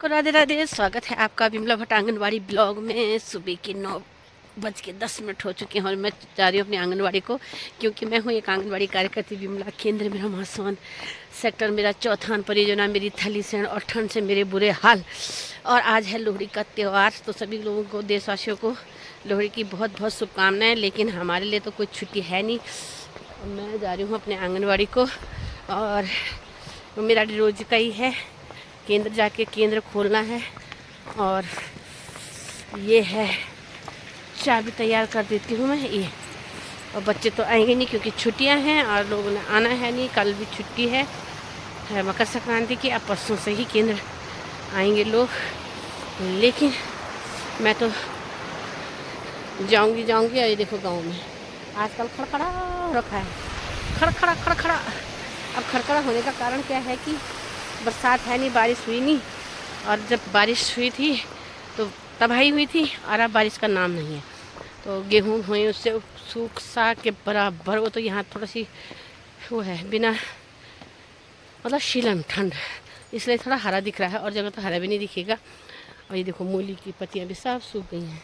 को राधे राधे। स्वागत है आपका विमला भट्ट आंगनबाड़ी ब्लॉग में। सुबह के 9:10 हो चुके हैं और मैं जा रही हूँ अपनी आंगनबाड़ी को, क्योंकि मैं हूँ एक आंगनबाड़ी कार्यकर्ती। विमला केंद्र मेरा महासवन सेक्टर मेरा चौथान परियोजना मेरी थली सेण और ठंड से मेरे बुरे हाल। और आज है लोहड़ी का त्यौहार, तो सभी लोगों को, देशवासियों को लोहड़ी की बहुत बहुत शुभकामनाएं। लेकिन हमारे लिए तो कोई छुट्टी है नहीं। मैं जा रही हूँ अपने आंगनबाड़ी को और मेरा रोज का ही है केंद्र जाके केंद्र खोलना है। और ये है, चाबी तैयार कर देती हूँ मैं ये। और बच्चे तो आएंगे नहीं क्योंकि छुट्टियां हैं और लोगों ने आना है नहीं। कल भी छुट्टी है मकर संक्रांति की। अब परसों से ही केंद्र आएंगे लोग। लेकिन मैं तो जाऊंगी। और ये देखो गांव में आजकल खड़खड़ा हो रखा है, खड़खड़ा। अब खड़खड़ा होने का कारण क्या है कि बरसात है नहीं, बारिश हुई नहीं। और जब बारिश हुई थी तो तबाही हुई थी और अब बारिश का नाम नहीं है। तो गेहूँ हुए उससे सूख सा के बराबर। वो तो यहाँ थोड़ा सी वो है, बिना मतलब शीलन ठंड, इसलिए थोड़ा हरा दिख रहा है। और जगह तो हरा भी नहीं दिखेगा। और ये देखो मूली की पत्तियाँ भी सब सूख गई हैं।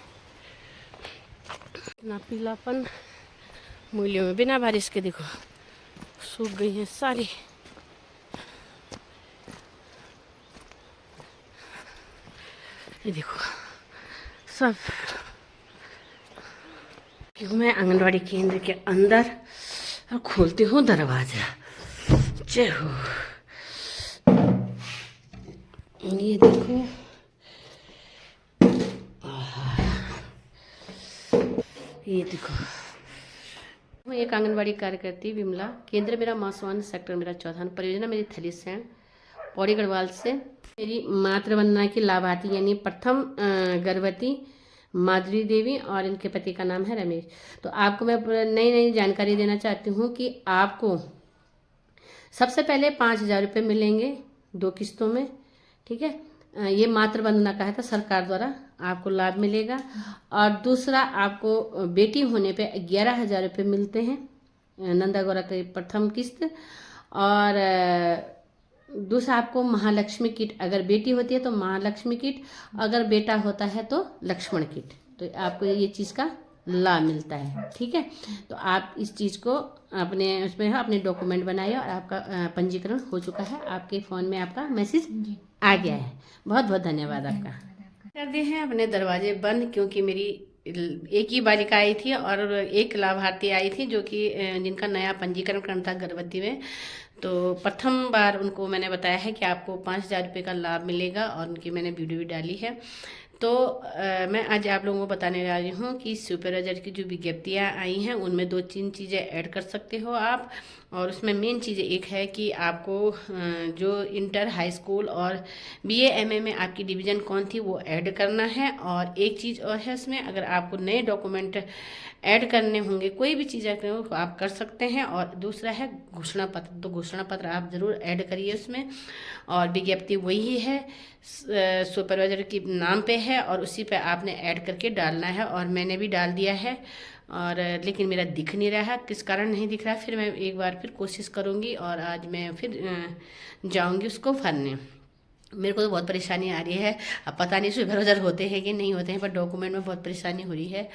इतना पीलापन मूलियों में बिना बारिश के देखो सूख गई हैं सारी। ये देखो सब। मैं आंगनवाड़ी केंद्र के अंदर और खोलती हूँ दरवाजा। जय हो। ये देखो, ये देखो, मैं एक आंगनवाड़ी कार्यकर्ती विमला केंद्र मेरा मासवान सेक्टर मेरा चौथान परियोजना मेरी थली सेण पौड़ी गढ़वाल से मेरी मातृवंदना की लाभार्थी यानी प्रथम गर्भवती माधुरी देवी और इनके पति का नाम है रमेश। तो आपको मैं नई जानकारी देना चाहती हूँ कि आपको सबसे पहले 5,000 रुपये मिलेंगे 2 किस्तों में। ठीक है, ये मातृवंदना का है तो सरकार द्वारा आपको लाभ मिलेगा। और दूसरा, आपको बेटी होने पे 11,000 रुपये मिलते हैं, नंदा गौरा की प्रथम किस्त। और दूसरा, आपको महालक्ष्मी किट, अगर बेटी होती है तो महालक्ष्मी किट, अगर बेटा होता है तो लक्ष्मण किट। तो आपको ये चीज़ का लाभ मिलता है। ठीक है, तो आप इस चीज़ को अपने उसमें अपने डॉक्यूमेंट बनाइए। और आपका पंजीकरण हो चुका है, आपके फ़ोन में आपका मैसेज आ गया है। बहुत बहुत धन्यवाद आपका। कर दिए हैं अपने दरवाजे बंद, क्योंकि मेरी एक ही बालिका आई थी और एक लाभार्थी आई थी जो कि जिनका नया पंजीकरण करना था गर्भवती में। तो प्रथम बार उनको मैंने बताया है कि आपको 5,000 रुपये का लाभ मिलेगा और उनकी मैंने वीडियो भी डाली है। तो मैं आज आप लोगों को बताने जा रही हूँ कि सुपरवाइजर की जो विज्ञप्तियाँ आई हैं उनमें 2-3 चीज़ें ऐड कर सकते हो आप। और उसमें मेन चीज़ें एक है कि आपको जो इंटर, हाई स्कूल और BA MA में आपकी डिवीज़न कौन थी वो ऐड करना है। और एक चीज़ और है उसमें, अगर आपको नए डॉक्यूमेंट ऐड करने होंगे, कोई भी चीज़ ऐड हो आप कर सकते हैं। और दूसरा है घोषणा पत्र, तो घोषणा पत्र आप ज़रूर ऐड करिए उसमें। और विज्ञप्ति वही है, सुपरवाइजर के नाम पे है और उसी पे आपने ऐड करके डालना है। और मैंने भी डाल दिया है, और लेकिन मेरा दिख नहीं रहा है, किस कारण नहीं दिख रहा है। फिर मैं एक बार फिर कोशिश करूँगी और आज मैं फिर जाऊँगी उसको भरने। मेरे को तो बहुत परेशानी आ रही है। अब पता नहीं सुपरवाइजर होते हैं कि नहीं होते हैं, पर डॉक्यूमेंट में बहुत परेशानी हो रही है।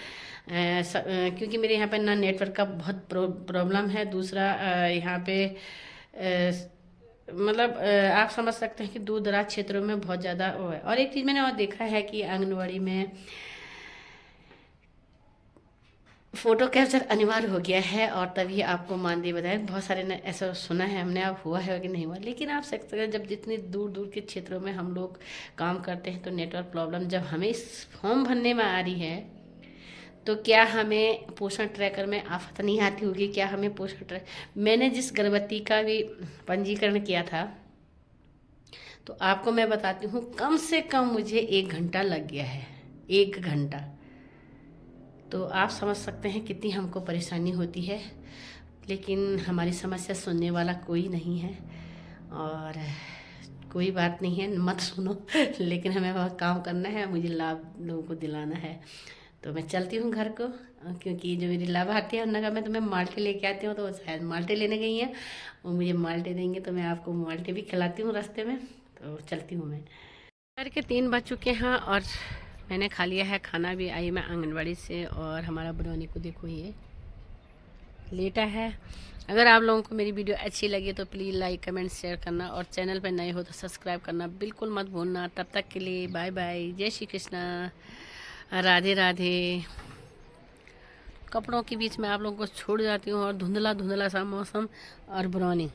क्योंकि मेरे यहाँ पे ना नेटवर्क का बहुत प्रॉब्लम है। दूसरा यहाँ पे मतलब आप समझ सकते हैं कि दूर दराज क्षेत्रों में बहुत ज़्यादा वो है। और एक चीज़ मैंने और देखा है कि आंगनवाड़ी में फ़ोटो कैप्चर अनिवार्य हो गया है। और तभी आपको मानदेय बताया, बहुत सारे ने ऐसा सुना है हमने, अब हुआ है कि नहीं हुआ। लेकिन आप सकते हैं, जब जितने दूर दूर के क्षेत्रों में हम लोग काम करते हैं तो नेटवर्क प्रॉब्लम जब हमें इस फॉर्म भरने में आ रही है, तो क्या हमें पोषण ट्रैकर में आफत नहीं आती होगी? क्या हमें पोषण ट्रैक, मैंने जिस गर्भवती का भी पंजीकरण किया था, तो आपको मैं बताती हूँ, कम से कम मुझे 1 घंटा लग गया है, 1 घंटा। तो आप समझ सकते हैं कितनी हमको परेशानी होती है। लेकिन हमारी समस्या सुनने वाला कोई नहीं है। और कोई बात नहीं है, मत सुनो। लेकिन हमें वह काम करना है, मुझे लाभ लोगों को दिलाना है। तो मैं चलती हूँ घर को, क्योंकि जो मेरी लाभार्थी है उनका मैं तुम्हें माल्टे लेके आती हूँ, तो वो शायद माल्टे लेने गई हैं। वो मुझे माल्टे देंगे तो मैं आपको माल्टे भी खिलाती हूँ रास्ते में। तो चलती हूँ मैं। दोपहर के 3 बज चुके हैं और मैंने खा लिया है खाना भी। आई मैं आंगनबाड़ी से और हमारा ब्राउनी को देखो ये लेटा है। अगर आप लोगों को मेरी वीडियो अच्छी लगी तो प्लीज़ लाइक कमेंट शेयर करना और चैनल पर नए हो तो सब्सक्राइब करना बिल्कुल मत भूलना। तब तक के लिए बाय बाय, जय श्री कृष्णा, राधे राधे। कपड़ों के बीच में आप लोगों को छोड़ जाती हूँ और धुंधला धुंधला सा मौसम और ब्राउनी।